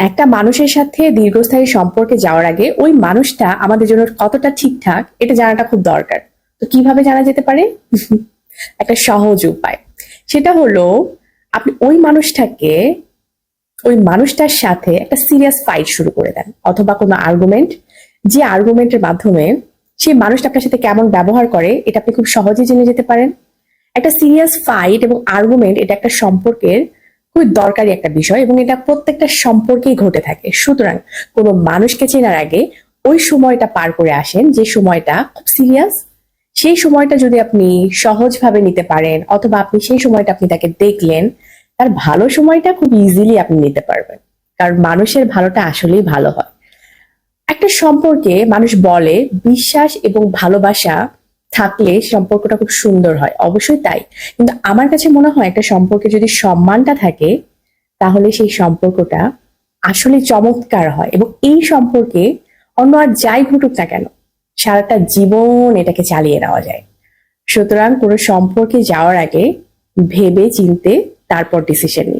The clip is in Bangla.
একটা মানুষের সাথে দীর্ঘস্থায়ী সম্পর্কে যাওয়ার আগে ওই মানুষটা আমাদের জন্য কতটা ঠিকঠাক এটা জানাটা খুব দরকার। তো কিভাবে জানা যেতে পারে? একটা সহজ উপায়, সেটা হলো আপনি ওই মানুষটার সাথে একটা সিরিয়াস ফাইট শুরু করে দেন, অথবা কোনো আর্গুমেন্ট, যে আর্গুমেন্টের মাধ্যমে সেই মানুষটা আপনার সাথে কেমন ব্যবহার করে এটা আপনি খুব সহজে জেনে যেতে পারেন। একটা সিরিয়াস ফাইট এবং আর্গুমেন্ট এটা একটা সম্পর্কের খুবই দরকারি একটা বিষয়, এবং এটা প্রত্যেকটা সম্পর্কেই ঘটে থাকে। সুতরাং কোনো মানুষকে চেনার আগে ওই সময়টা পার করে আসেন যে সময়টা খুব সিরিয়াস। সেই সময়টা যদি আপনি সহজভাবে নিতে পারেন, অথবা আপনি সেই সময়টা আপনি তাকে দেখলেন, তার ভালো সময়টা খুব ইজিলি আপনি নিতে পারবেন। কারণ মানুষের ভালোটা আসলেই ভালো হয়। একটা সম্পর্কে মানুষ বলে বিশ্বাস এবং ভালোবাসা থাকলে সম্পর্কটা খুব সুন্দর হয়, অবশ্যই তাই। কিন্তু আমার কাছে মনে হয় একটা সম্পর্কে যদি সম্মানটা থাকে তাহলে সেই সম্পর্কটা আসলে চমৎকার হয়, এবং এই সম্পর্কে অন্য আর যাই ঘটুক না কেন সারাটা জীবন এটাকে চালিয়ে নেওয়া যায়। সুতরাং কোনো সম্পর্কে যাওয়ার আগে ভেবে চিনতে তারপর ডিসিশন নিন।